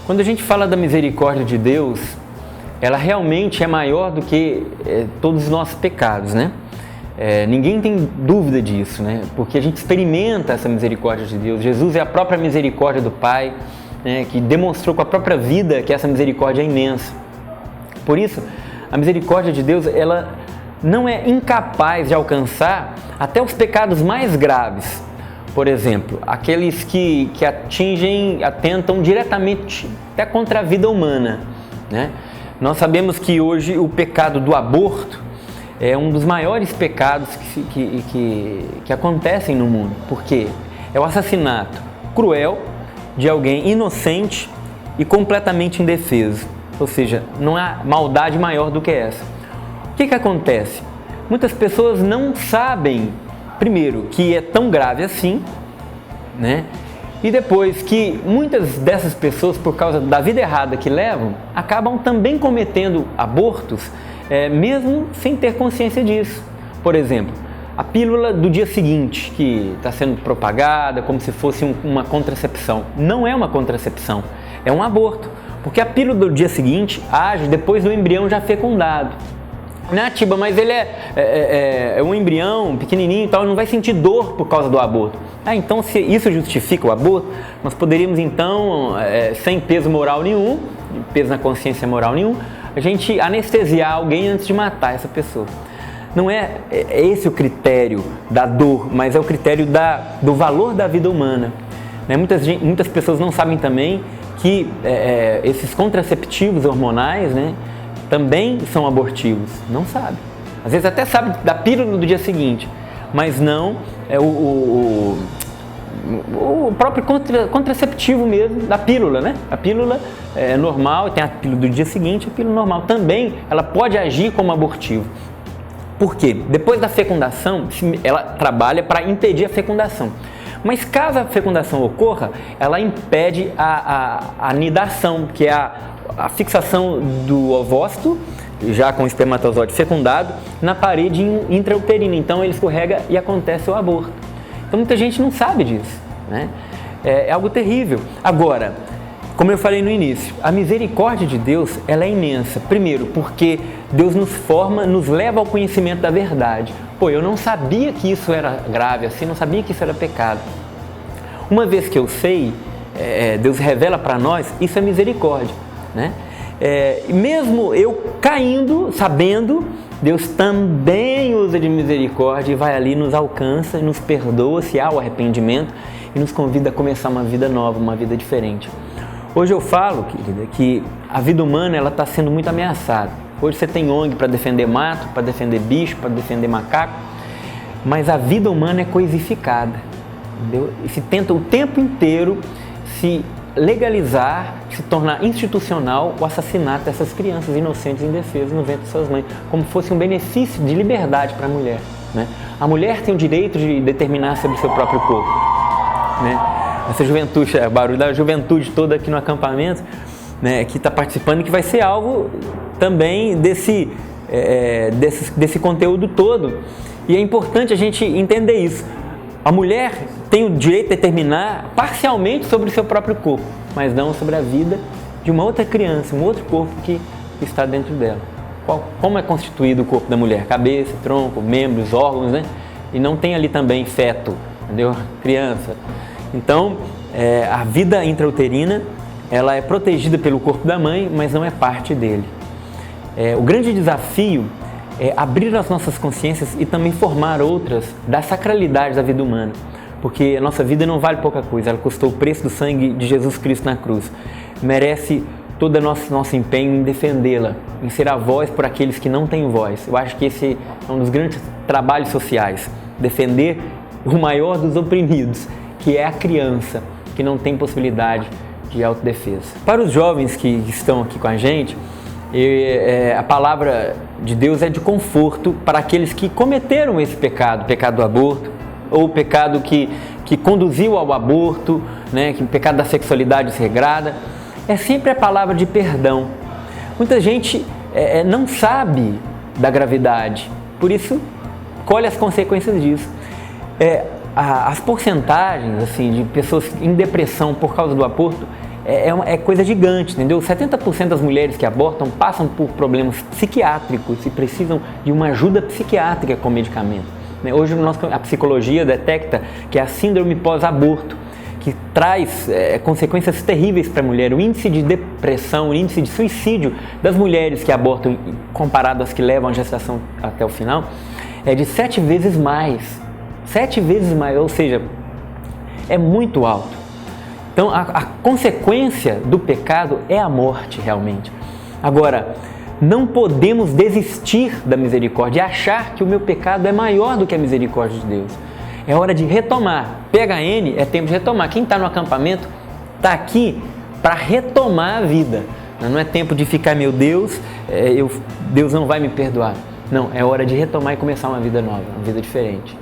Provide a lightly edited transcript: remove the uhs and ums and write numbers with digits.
Quando a gente fala da misericórdia de Deus, ela realmente é maior do que todos os nossos pecados, né? Ninguém tem dúvida disso, né? Porque a gente experimenta essa misericórdia de Deus. Jesus é a própria misericórdia do Pai, né? Que demonstrou com a própria vida que essa misericórdia é imensa. Por isso, a misericórdia de Deus, ela não é incapaz de alcançar até os pecados mais graves. Por exemplo, aqueles que atentam diretamente até contra a vida humana, né? Nós sabemos que hoje o pecado do aborto é um dos maiores pecados que acontecem no mundo, porque é o assassinato cruel de alguém inocente e completamente indefeso, ou seja, não há maldade maior do que essa. O que acontece? Muitas pessoas não sabem, primeiro, que é tão grave assim, né? E depois que muitas dessas pessoas, por causa da vida errada que levam, acabam também cometendo abortos, mesmo sem ter consciência disso. Por exemplo, a pílula do dia seguinte, que está sendo propagada como se fosse uma contracepção. Não é uma contracepção, é um aborto. Porque a pílula do dia seguinte age depois do embrião já fecundado. Né, Tiba, mas ele é um embrião pequenininho e tal, não vai sentir dor por causa do aborto. Então, se isso justifica o aborto, nós poderíamos então, sem peso moral nenhum, peso na consciência moral nenhum, a gente anestesiar alguém antes de matar essa pessoa. Não é esse o critério da dor, mas é o critério do valor da vida humana. Né? Muitas pessoas não sabem também que esses contraceptivos hormonais, né, também são abortivos. Não sabe. Às vezes até sabe da pílula do dia seguinte, mas não o próprio contraceptivo mesmo da pílula, né? A pílula é normal, tem a pílula do dia seguinte, a pílula normal também, ela pode agir como abortivo. Por quê? Depois da fecundação, ela trabalha para impedir a fecundação. Mas caso a fecundação ocorra, ela impede a anidação, que é a fixação do ovócito, já com o espermatozoide fecundado, na parede intrauterina. Então ele escorrega e acontece o aborto. Então muita gente não sabe disso, né? É algo terrível. Agora, como eu falei no início, a misericórdia de Deus, ela é imensa. Primeiro, porque Deus nos forma, nos leva ao conhecimento da verdade. Eu não sabia que isso era grave assim, não sabia que isso era pecado. Uma vez que eu sei, Deus revela para nós, isso é misericórdia, né? Mesmo eu caindo, sabendo, Deus também usa de misericórdia e vai ali, nos alcança e nos perdoa se há o arrependimento e nos convida a começar uma vida nova, uma vida diferente. Hoje eu falo, querida, que a vida humana ela está sendo muito ameaçada. Hoje você tem ONG para defender mato, para defender bicho, para defender macaco, mas a vida humana é coisificada, entendeu? E se tenta o tempo inteiro se legalizar, se tornar institucional o assassinato dessas crianças inocentes e indefesas no ventre de suas mães, como fosse um benefício de liberdade para a mulher, né? A mulher tem o direito de determinar sobre o seu próprio corpo, né? Essa juventude, o barulho da juventude toda aqui no acampamento, né, que está participando e que vai ser alvo também desse conteúdo todo. E é importante a gente entender isso. A mulher tem o direito de determinar parcialmente sobre o seu próprio corpo, mas não sobre a vida de uma outra criança, um outro corpo que está dentro dela. Como é constituído o corpo da mulher? Cabeça, tronco, membros, órgãos, né? E não tem ali também feto, entendeu? Criança. Então, a vida intrauterina, ela é protegida pelo corpo da mãe, mas não é parte dele. O grande desafio é abrir as nossas consciências e também formar outras da sacralidade da vida humana, porque a nossa vida não vale pouca coisa, ela custou o preço do sangue de Jesus Cristo na cruz, merece todo o nosso empenho em defendê-la, em ser a voz por aqueles que não têm voz. Eu acho que esse é um dos grandes trabalhos sociais, defender o maior dos oprimidos, que é a criança, que não tem possibilidade de autodefesa. Para os jovens que estão aqui com a gente, a palavra de Deus é de conforto para aqueles que cometeram esse pecado, o pecado do aborto, ou o pecado que conduziu ao aborto, né, que o pecado da sexualidade desregrada. É sempre a palavra de perdão. Muita gente não sabe da gravidade, por isso colhe as consequências disso. As porcentagens assim, de pessoas em depressão por causa do aborto é coisa gigante, entendeu? 70% das mulheres que abortam passam por problemas psiquiátricos e precisam de uma ajuda psiquiátrica com medicamento. Hoje a psicologia detecta que é a síndrome pós-aborto, que traz consequências terríveis para a mulher. O índice de depressão, o índice de suicídio das mulheres que abortam, comparado às que levam a gestação até o final, é de 7 vezes mais. 7 vezes mais, ou seja, é muito alto. Então, a consequência do pecado é a morte, realmente. Agora, não podemos desistir da misericórdia e achar que o meu pecado é maior do que a misericórdia de Deus. É hora de retomar. PHN é tempo de retomar. Quem está no acampamento está aqui para retomar a vida. Não é tempo de ficar, meu Deus, Deus não vai me perdoar. Não, é hora de retomar e começar uma vida nova, uma vida diferente.